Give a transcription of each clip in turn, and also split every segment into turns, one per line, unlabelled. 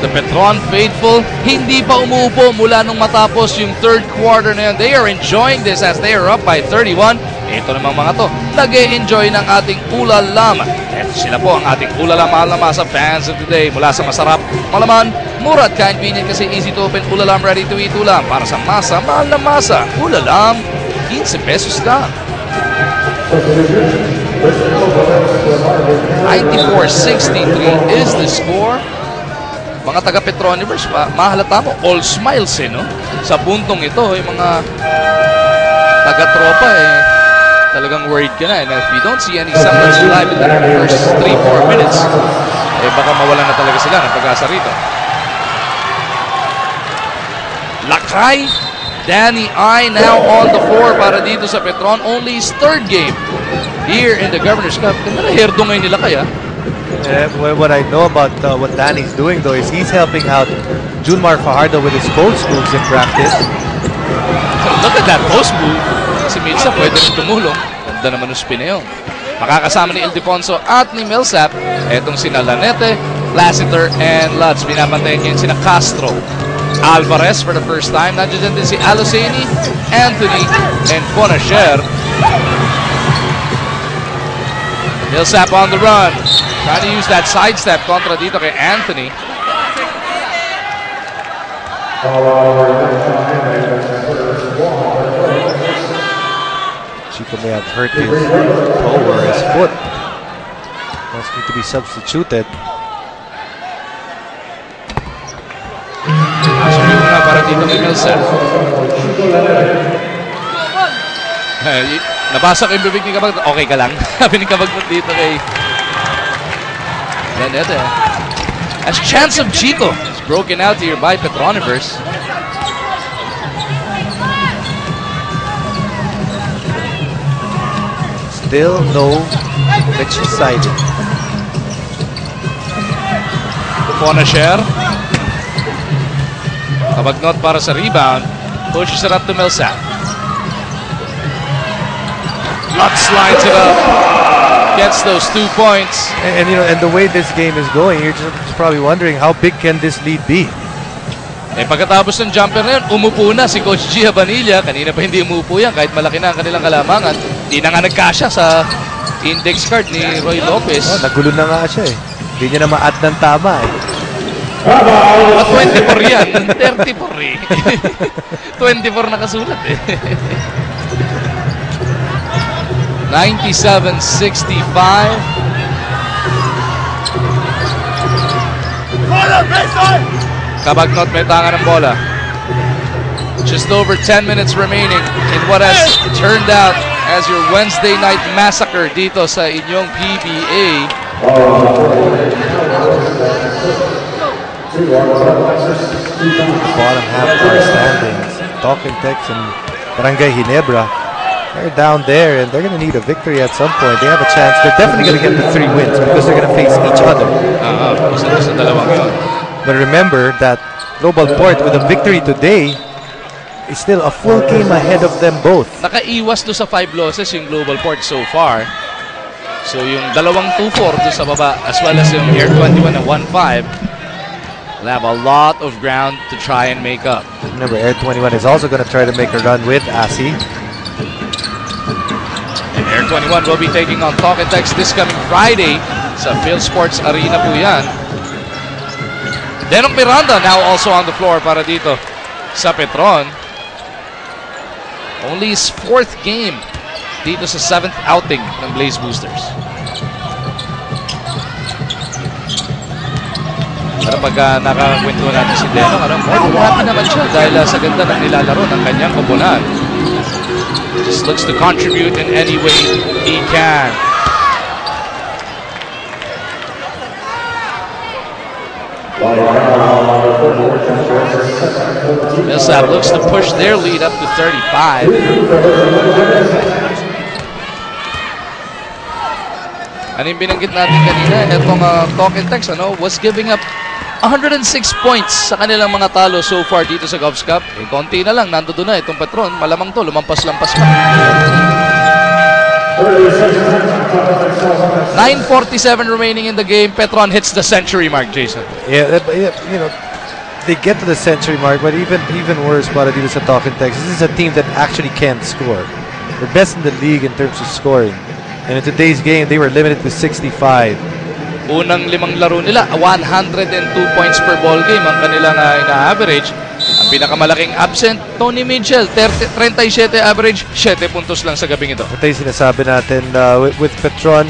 The Petron faithful, hindi pa umuupo mula nung matapos yung third quarter na yun. They are enjoying this as they are up by 31. Ito namang mga to, nag-e-enjoy ng ating ulalam. Ito sila po ang ating ulalam, mahal na masa fans of the day. Mula sa masarap, malaman, mura at convenient kasi easy to open ulalam, ready to eat ulam. Para sa masa, mahal na masa, ulalam, 15 pesos lang. 94-63 is the score. Mga taga-Petronivers, mahalata mo, all smiles no? Sa puntong ito, yung mga taga-tropa talagang worried ka na. And if you don't see any semblance of life in the first 3-4 minutes, baka mawalan na talaga sila ng pag-asa rito. Lakay, Danny I now on the floor para dito sa Petron. Only his third game here in the Governor's Cup. Ganda na herdo ngayon nila kaya.
What I know about what Danny's doing though is he's helping out Junmar Fajardo with his post moves in practice.
Look at that post move. Si Milsa pwede rin tumulong. Ganda naman yung spin na yun. Makakasama ni Ildefonso at ni Millsap. Etong sina Lanete, Lassiter, and Lutz. Binabantayan niya sina Castro. Alvarez for the first time. Nandiyan din si Aloseni, Anthony, and Fonacher. Millsap on the run. Trying to use that sidestep kontra dito kay Anthony.
Chico may have hurt his toe or his foot. Must need to be substituted.
Actually, una para dito kay Millsap. Nabasa ko yung bibig ni Kabag. Okay ka lang. Sabi ni Kabag dito kay Lanete. As chance of Chico is broken out here by Petronivers.
Still no conviction cited.
Fonacher. Kabagnot para sa rebound. Pushes it up to Millsap. Lutz slides it up. Gets those 2 points.
And you know, and the way this game is going, you're just probably wondering how big can this lead be?
Pagkatapos ng jumper na yun, umupo na si Coach Gia Vanilla. Kanina pa hindi umupo yan kahit malaki na ang kanilang kalamangan. Hindi na nga nagkasya sa index card ni Roy Lopez.
Nagulo na nga siya Hindi niya na ma-add ng tama
24 yan. 34 24 nakasulat 97-65. Kabagnot may tanga ng bola. Just over 10 minutes remaining in what has turned out as your Wednesday night massacre dito sa inyong PBA.
Bottom half of our standings. Talking Tex and Barangay Ginebra. They're down there and they're going to need a victory at some point. They have a chance. They're definitely going to get the 3 wins because they're going to face each other.
Isa dalawang yun.
But remember that Global Port with a victory today is still a full game ahead of them both.
Nakaiwas do sa 5 losses yung Global Port so far. So yung dalawang 2-4 do sa baba as well as yung Air 21 na 1-5. They'll have a lot of ground to try and make up.
Remember, Air 21 is also going to try to make a run with ASI.
And Air 21 will be taking on Talk and Text this coming Friday sa Phil Sports Arena po yan. Denong Miranda now also on the floor para dito sa Petron. Only his 4th game dito sa 7th outing ng Blaze Boosters. Pero pag nakakwento natin si Denong, happy naman siya dahil sa ganda ng nilalaro ng kanyang koponan. Just looks to contribute in any way he can. Millsap looks to push their lead up to 35. Ano yung binanggit natin kanina? Itong Talk and Text was giving up 106 points sa kanilang mga talo so far dito sa Govs Cup. Konti na lang, nando doon na itong Petron. Malamang to, lumampas-lampas pa. 9:47 remaining in the game. Petron hits the century mark, Jason.
Yeah, you know, they get to the century mark, but even worse, para dito sa Talking Texas, this is a team that actually can't score. They're best in the league in terms of scoring. And in today's game, they were limited to 65.
Unang 5 laro nila, 102 points per ball game ang kanilang ina-average. Ang pinakamalaking absent, Tony Mitchell, 37 average, 7 puntos lang sa gabing ito.
Ito yung sinasabi natin with Petron,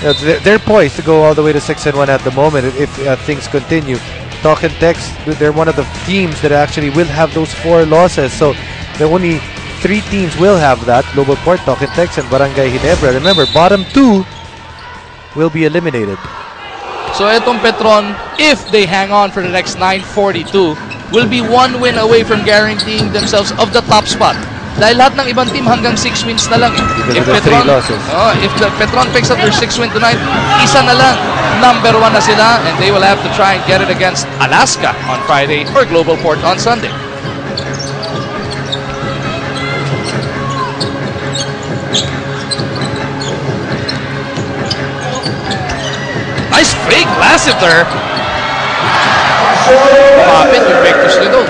you know, they're poised to go all the way to 6-1 at the moment if things continue. Talking Tex, they're one of the teams that actually will have those 4 losses. So the only 3 teams will have that: Global Port, Talking Tex, and Barangay Ginebra. Remember, bottom 2 will be eliminated.
So itong Petron, if they hang on for the next 9:42, will be 1 win away from guaranteeing themselves of the top spot. Dahil lahat ng ibang team hanggang 6 wins na lang.
If the
Petron picks up their 6th win tonight, isa na lang. Number 1 na sila, and they will have to try and get it against Alaska on Friday or Global Port on Sunday. Nice fake Lassiter. Kumapit yung Vector's Lido.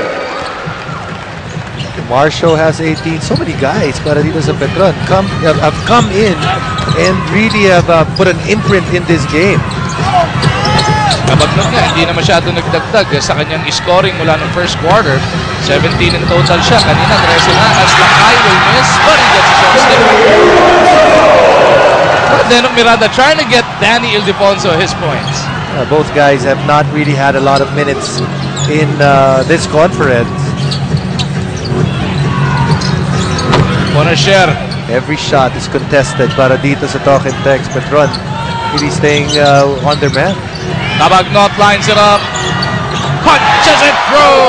Marshall has 18. So many guys para dito sa Petron have come in and really have put an imprint in this game.
Kabagnot nga, hindi na masyado nagdagdag sa kanyang scoring mula ng first quarter. 17 in total siya. Kanina, 13 na. As Lakay will miss, but he gets a shot stick. Denok Miranda trying to get Danny Ildefonso his points.
Both guys have not really had a lot of minutes in this conference.
Bonasher.
Every shot is contested para dito sa Talking Tex. Petron really staying on their man.
Kabagnot lines it up. Punches it through.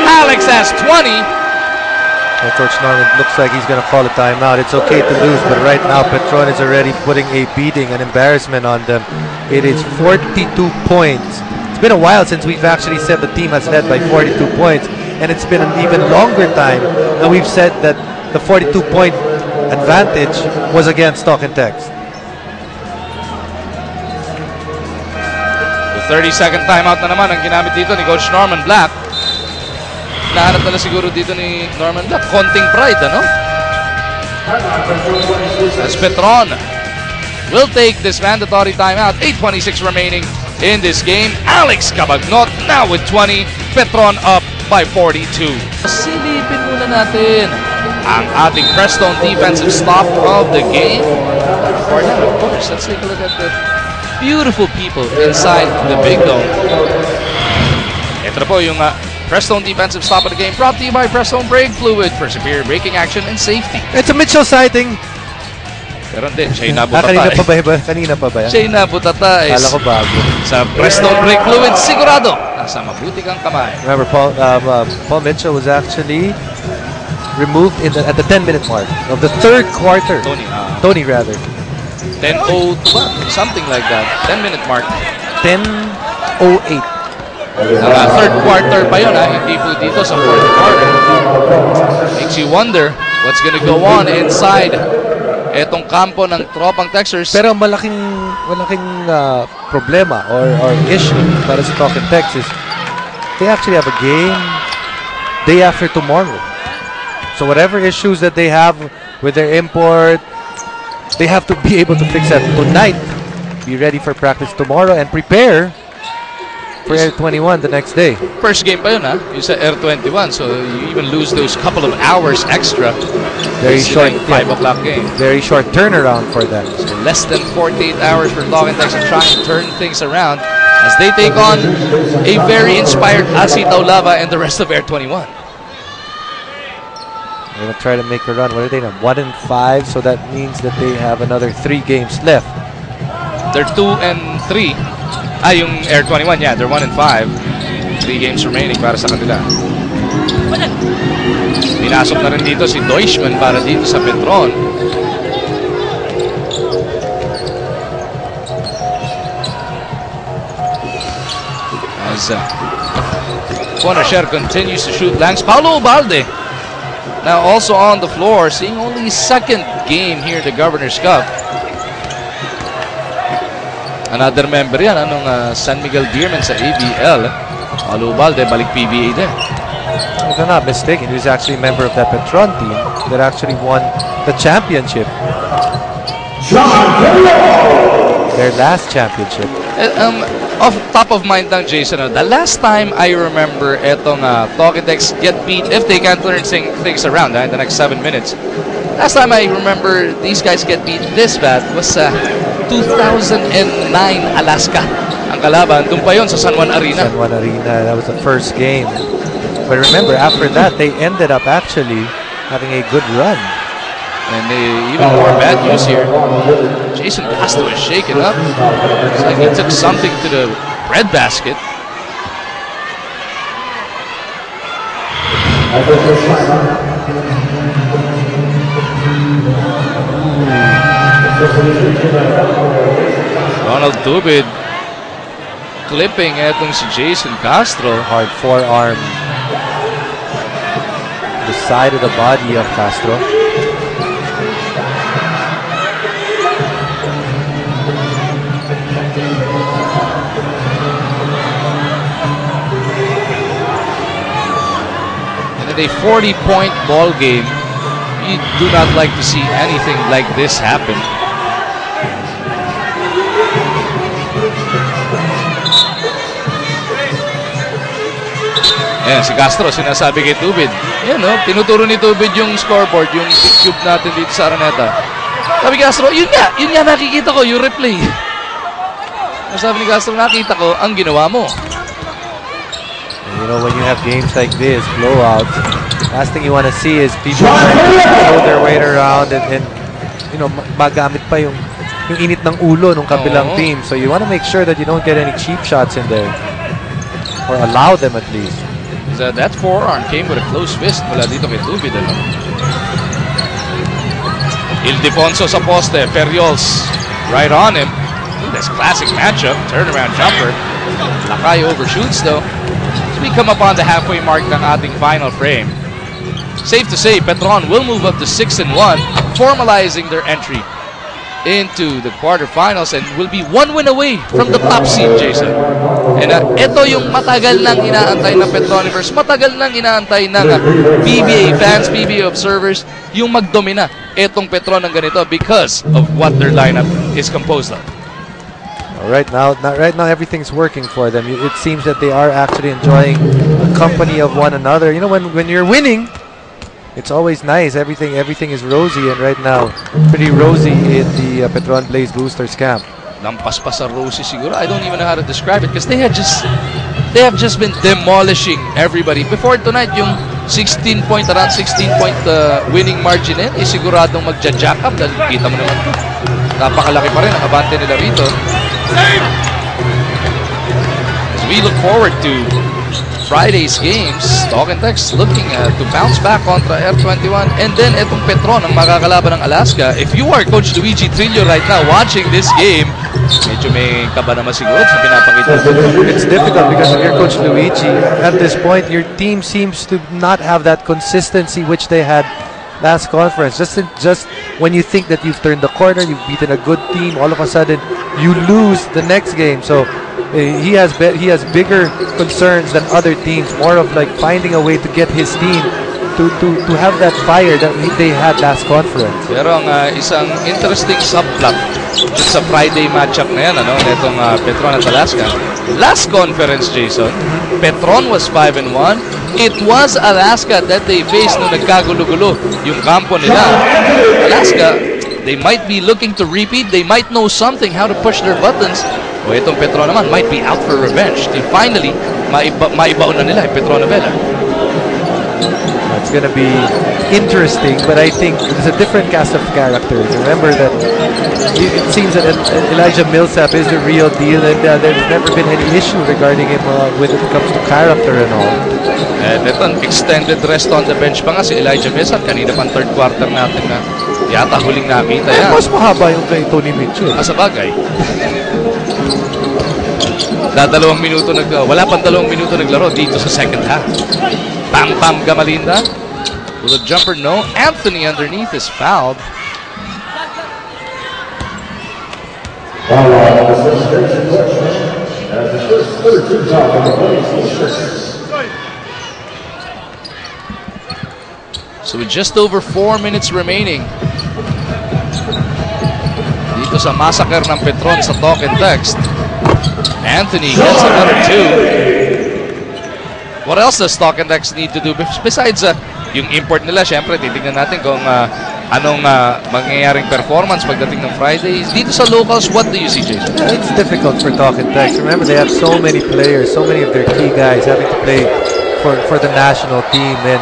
Alex has 20.
Well, Coach Norman looks like he's going to call a timeout. It's okay to lose, but right now Petron is already putting a beating, an embarrassment on them. It is 42 points. It's been a while since we've actually said the team has led by 42 points, and it's been an even longer time that we've said that the 42-point advantage was against Talking Tex.
The 30-second timeout na naman ang ginamit dito ni Coach Norman Black. Nahanap na siguro dito ni Norman Black. Konting pride, ano? As Petron will take this mandatory timeout. 8:26 remaining in this game. Alex Cabagnot now with 20. Petron up by 42. Silipin muna natin ang ating Preston defensive stop of the game. Before that, of course, let's take a look at the beautiful people inside the Big Dome. Ito na po yung Preston defensive stop of the game, brought to you by Preston Brake Fluid for superior braking action and safety.
It's a Mitchell sighting.
Pero hindi, siya yung nabutata.
Kanina pa ba yan?
Siya yung nabutata.
Kala ko bago.
Sa Preston Brake Fluid, sigurado nasa mabuti kang kamay.
Remember, Paul Mitchell was actually removed at the 10-minute mark of the 3rd quarter. Tony rather.
10:02 ba? Something like that. 10-minute mark.
10:08.
Third quarter pa yun, hindi po dito sa 4th quarter. Makes you wonder what's gonna go on inside etong kampo ng tropang Texers.
Pero malaking problema or issue para sa Talking Tex is they actually have a game day after tomorrow. So whatever issues that they have with their import, they have to be able to fix that tonight. Be ready for practice tomorrow and prepare for Air 21 the next day.
First game pa yun, ha? Yung sa Air 21, so you even lose those couple of hours extra.
Very short,
5 o'clock game.
Very short turnaround for them.
So less than 48 hours for Talking Tex to try and turn things around as they take on a very inspired Asi Taulava and the rest of Air 21.
They're going to try to make a run. What are they now? 1-5, so that means that they have another 3 games left.
They're 2-3. Yung Air 21, yeah, they're 1-5. 3 games remaining para sa kanila. Pinasok na rin dito si Deutschmann para dito sa Petron. As Bonasher continues to shoot blanks. Paulo Ubalde now also on the floor, seeing only his 2nd game here at the Governor's Cup. Another member yan, San Miguel Beermen sa ABL. Alubalde, balik PBA din.
If I'm not mistaken, he was actually a member of that Petron team that actually won the championship. Their last championship.
Off top of mind lang, Jason, the last time I remember etong Talking Text get beat, if they can turn things around in the next 7 minutes. Last time I remember these guys get beat this bad was 2009 Alaska. Ang kalaban, doon pa yun sa San Juan Arena.
San Juan Arena, that was the first game. But remember, after that, they ended up actually having a good run.
And even more bad news here. Jason Castro is shaken up. It's like he took something to the breadbasket. Ronald Tubid clipping etong si Jason Castro.
Hard forearm. The side of the body of Castro.
In a 40-point ball game, you do not like to see anything like this happen. Ayan, si Castro, sinasabi kay Tubid. Ayan, tinuturo ni Tubid yung scoreboard, yung cube natin dito sa Araneta. Sabi ni Castro, yun nga nakikita ko, yung replay. Sabi ni Castro, nakita ko ang ginawa mo.
You know, when you have games like this, blowouts, last thing you want to see is people trying to throw their weight around and you know, magamit pa yung init ng ulo ng kabilang team. So you want to make sure that you don't get any cheap shots in there. Or allow them at least.
That forearm came with a close fist mula dito kay Tubid. Ildefonso sa poste, Ferriols right on him. This classic matchup, turnaround jumper. Lakay overshoots though. We come up on the halfway mark ng ating final frame. Safe to say, Petron will move up to 6-1, formalizing their entry into the quarterfinals and will be 1 win away from the top seed, Jason. And ito yung matagal nang inaantay ng Petroniverse, matagal nang inaantay ng PBA fans, PBA observers, yung magdomina itong Petron ng ganito because of what their lineup is composed of.
Right now everything's working for them. It seems that they are actually enjoying the company of one another. You know, when you're winning, it's always nice. Everything is rosy, and right now, pretty rosy in the Petron Blaze Boosters camp.
Lampas pa sa rosy siguro. I don't even know how to describe it because they have just been demolishing everybody. Before tonight, yung 16-point winning margin is siguradong magja-jack up dahil kita mo naman ito. Napakalaki pa rin ang abante nila rito. As we look forward to Friday's games, Talking Text looking to bounce back contra R21, and then etong Petron ang makakalaban ng Alaska. If you are Coach Luigi Trillo right now watching this game, medyo may kaba naman siguro sa pinapakita.
It's difficult because if you're Coach Luigi, at this point, your team seems to not have that consistency which they had last conference. Just when you think that you've turned the corner, you've beaten a good team, all of a sudden you lose the next game. So he has bigger concerns than other teams, more of like finding a way to get his team to have that fire that they had last conference.
Pero ang isang interesting subplot sa Friday matchup na yan, netong Petron at Alaska. Last conference, Jason, Petron was 5-1. It was Alaska that they faced nung nagkagulo-gulo yung kampo nila. Alaska, they might be looking to repeat. They might know something, how to push their buttons. O itong Petron naman might be out for revenge. They finally, maibaon na nila yung Petron Novela.
It's going to be interesting, but I think it's a different cast of characters. Remember that it seems that Elijah Millsap is the real deal, and there's never been any issue regarding him when it comes to character and all.
And ito, extended rest on the bench pa nga si Elijah Millsap. Kanina pang third quarter natin na yata huling nakita yan.
Mas mahaba yung kay Tony Mitchell.
Sa bagay. Wala pang 2 minuto naglaro dito sa second half. Pam Gamalinda. Will a jumper? No. Anthony underneath is fouled. So with just over 4 minutes remaining, dito sa massacre ng Petron sa talk and text, Anthony gets another 2. What else does talk and text need to do besides yung import nila? Syempre, titignan natin kung anong mangyayaring performance pagdating ng Friday. Dito sa locals, what do you see, Jason?
It's difficult for talk and text. Remember, they have so many players, so many of their key guys having to play for the national team, and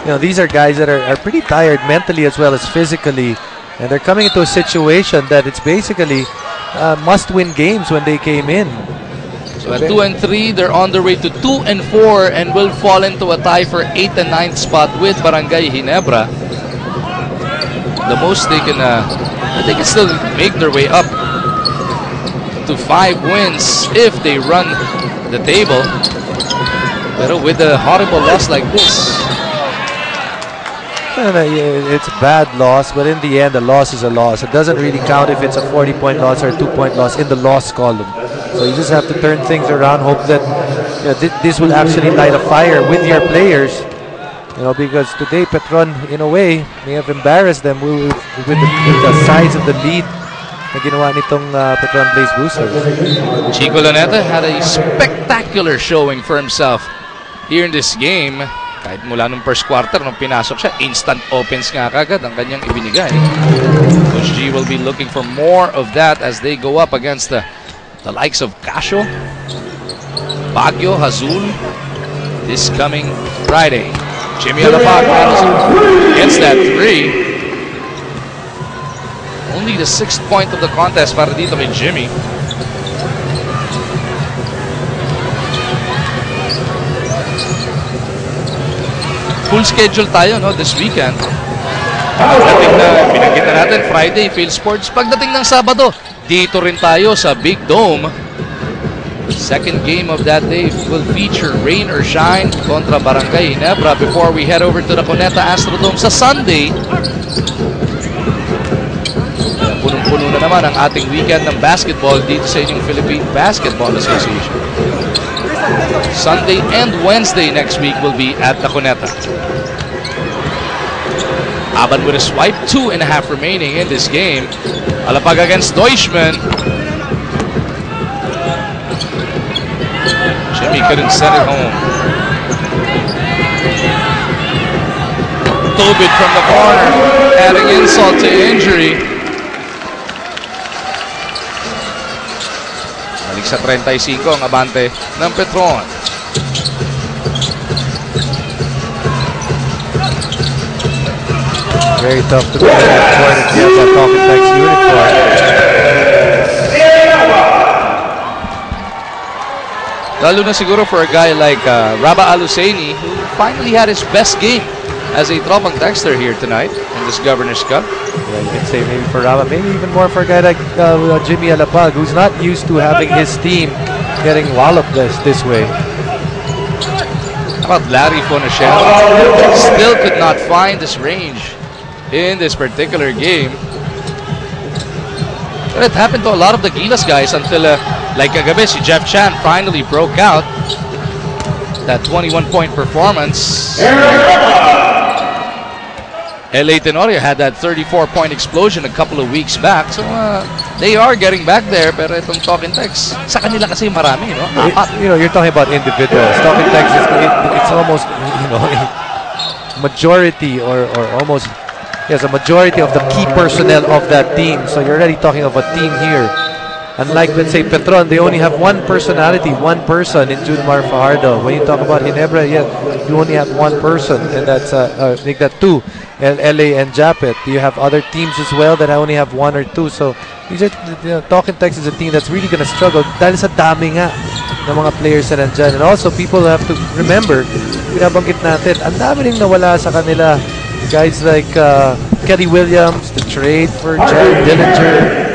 you know, these are guys that are pretty tired mentally as well as physically, and they're coming into a situation that it's basically must-win games when they came in.
So at 2 and 3, they're on their way to 2 and 4 and will fall into a tie for 8th and 9th spot with Barangay Ginebra. The most they can still make their way up to 5 wins if they run the table. But with a horrible loss like this,
it's a bad loss, but in the end, a loss is a loss. It doesn't really count if it's a 40-point loss or a 2-point loss in the loss column. So you just have to turn things around, hope that this will actually light a fire with your players. You know, because today Petron, in a way, may have embarrassed them with the size of the lead na ginawa nitong Petron Blaze Boosters.
Chico Luneta had a spectacular showing for himself here in this game. Kahit mula nung first quarter, nung pinasok siya, instant opens nga kagad ang kanyang ibinigay. Coach G will be looking for more of that as they go up against the likes of Casio, Baguio, Hazul this coming Friday. Jimmy Alapag gets that 3. Only the 6th point of the contest para dito kay Jimmy. Full schedule tayo this weekend. Pagdating na binanggit na natin Friday Field Sports, pagdating ng Sabado dito rin tayo sa Big Dome. The second game of that day will feature rain or shine kontra Barangay Ginebra before we head over to the Cuneta Astrodome sa Sunday. Punong-puno na naman ang ating weekend ng basketball dito sa inyong Philippine Basketball Association. Sunday and Wednesday next week will be at the Cuneta. Aban with a swipe, 2.5 remaining in this game. Alapag against Deutschman. Jimmy couldn't send it home. Tobit from the corner, adding insult to injury. Balik sa 35 ang abante ng Petron.
Very tough to be that point if you have that talk and text uniform.
Lalo na siguro for a guy like Raba Aluseni, who finally had his best game as a tropang texter here tonight in this Governor's Cup.
Yeah, you can say maybe for Raba, maybe even more for a guy like Jimmy Alapag, who's not used to having his team getting walloped this way.
How about Larry Fonachero? Still could not find this range in this particular game. But it happened to a lot of the Gilas guys until like kagabi, si Jeff Chan finally broke out that 21-point performance. LA Tenorio had that 34-point explosion a couple of weeks back. So they are getting back there. Pero itong talking text, sa kanila kasi marami, no?
You're talking about individuals. Talking text it's almost majority or almost a majority of the key personnel of that team. So you're already talking of a team here. Unlike, let's say, Petron, they only have one personality, one person in Junmar Fajardo. When you talk about Ginebra, you only have one person, and that's make that two, LA and Japet. You have other teams as well that only have one or two. So these are, Talking Text is a team that's really going to struggle dahil sa dami nga ng mga players na nandyan. And also, people have to remember, binabanggit natin, ang dami rin nawala sa kanila. Guys like Kelly Williams, the trade for Jared Dillinger.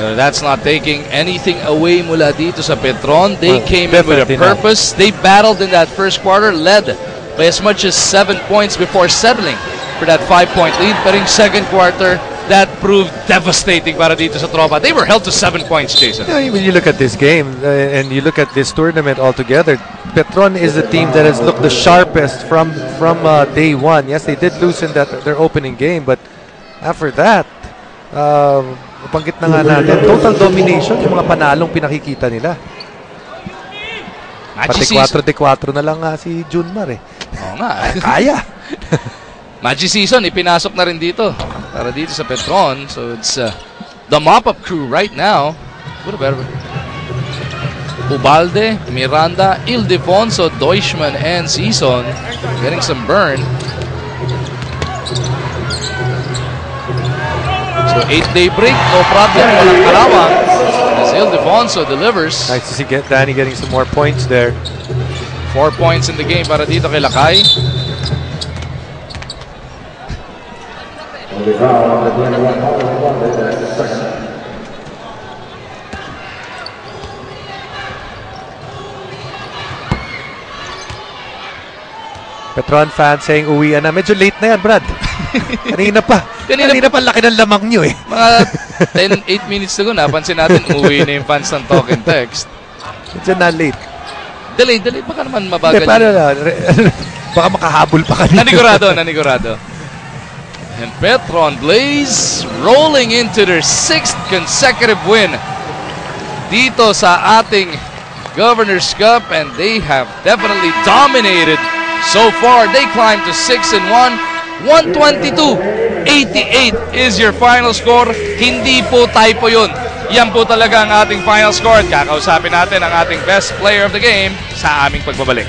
That's not taking anything away mula dito sa Petron. They came in with a purpose. They battled in that first quarter, led by as much as 7 points before settling for that 5-point lead. But in second quarter, that proved devastating para dito sa tropa. They were held to 7 points, Jason.
Yeah, when you look at this game and you look at this tournament altogether, Petron is the team that has looked the sharpest from day one. Yes, they did lose in their opening game, but after that, nabanggit na nga natin, total domination yung mga panalong pinakikita nila. Pati 4-4 na lang nga si Junmar eh.
Oo nga.
Kaya.
Magic season, ipinasok na rin dito para dito sa Petron. So it's the mop-up crew right now. Ubalde, Miranda, Ildefonso, Deutschmann, and Season getting some burn. So 8-day break, no problem, walang kalawang. As Ildefonso delivers.
Nice to see Danny getting some more points there.
4 points in the game para dito kay Lakay.
Petron fans saying uwian na. Medyo late na yan, Brad. Kanina pa. Kanina pa laki ng lamang nyo eh.
Mga 8 minutes ago, napansin natin umuwi na yung fans ng Talk and Text.
Medyo na late.
Delay. Baka naman mabagal.
Baka makahabol pa kanina.
Nanigurado. And Petron Blaze rolling into their 6th consecutive win dito sa ating Governor's Cup, and they have definitely dominated so far. They climbed to 6-1. 122-88 is your final score. Hindi po typo yun. Yan po talaga ang ating final score. At kakausapin natin ang ating best player of the game sa aming pagbabalik.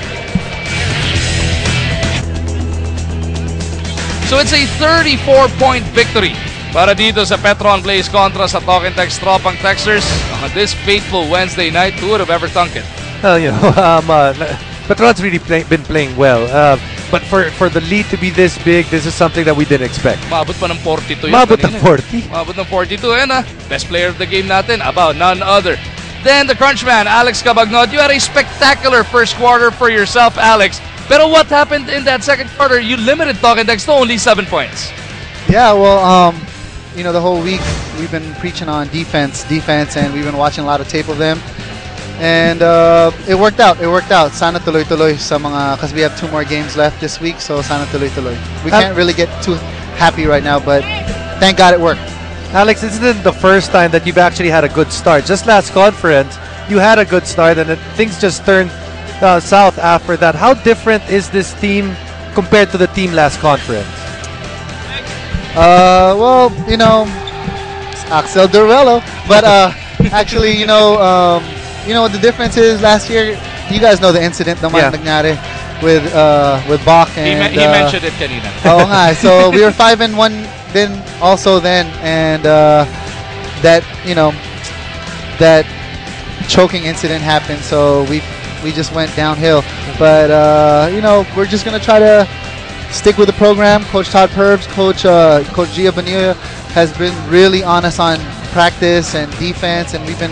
So it's a 34-point victory para dito sa Petron Blaze kontra sa Talk and Text Tropang Texters on this fateful Wednesday night. Who would have ever thunk it?
Petron's really been playing well. But for the lead to be this big, this is something that we didn't expect.
Maabot pa ng 42 yun.
Maabot ng 40?
Maabot ng 42. And best player of the game natin, about none other than the Crunchman, Alex Cabagnod. You had a spectacular first quarter for yourself, Alex. Pero what happened in that second quarter? You limited Talk and Text to only 7 points.
Yeah, well, you know, the whole week we've been preaching on defense, and we've been watching a lot of tape of them. And it worked out. Sana tuloy-tuloy sa mga, because we have 2 more games left this week, so sana tuloy-tuloy. We can't really get too happy right now, but thank God it worked.
Alex, isn't it the first time that you've actually had a good start? Just last conference, you had a good start, and things just turned south after that. How different is this team compared to the team last conference?
Well, you know, it's Axel Durello, but actually, you know what the difference is. Last year, you guys know the incident naman nangyari with Bach, and
he mentioned it kanina.
Oo nga, so we were 5-1 then and that, you know, that choking incident happened, so we just went downhill. But you know, we're just gonna try to stick with the program. Coach Todd Purbs, Coach Gia Bonilla has been really on us on practice and defense, and we've been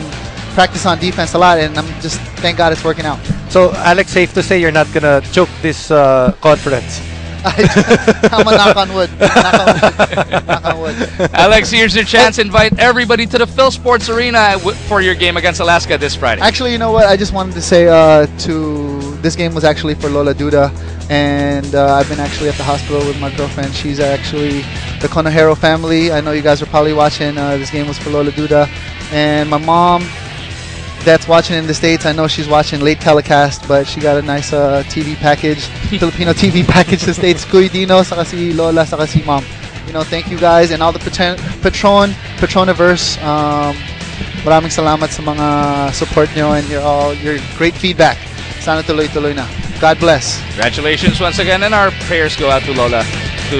practice on defense a lot, and I'm just, thank God it's working out.
So, Alex, safe to say you're not gonna choke this conference.
I'm a knock on wood. Knock on wood.
Alex, here's your chance. Invite everybody to the Phil Sports Arena for your game against Alaska this Friday.
Actually, you know what? I just wanted to say this game was actually for Lola Duda, and I've been actually at the hospital with my girlfriend. She's actually the Conojero family. I know you guys are probably watching. This game was for Lola Duda, and my mom, that's watching in the States, I know she's watching late telecast, but she got a nice TV package, Filipino TV package to States. Kuy Dino, saka si Lola, saka si Mom. You know, thank you guys and all the Petroniverse. Maraming salamat sa mga support nyo and your great feedback. Sana tuloy-tuloy na. God bless.
Congratulations once again, and our prayers go out to Lola, to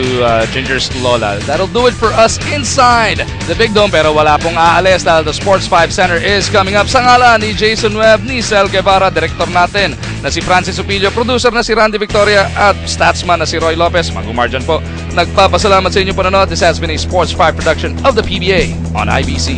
Ginger's Lola. That'll do it for us inside the Big Dome, pero wala pong aalis dahil the Sports 5 Center is coming up. Sa ngala ni Jason Webb, ni Sel Guevara, director natin na si Francis Upillo, producer na si Randy Victoria, at statsman na si Roy Lopez. Mag-umarjan po. Nagpapasalamat sa inyo panonood. This has been a Sports 5 production of the PBA on IBC.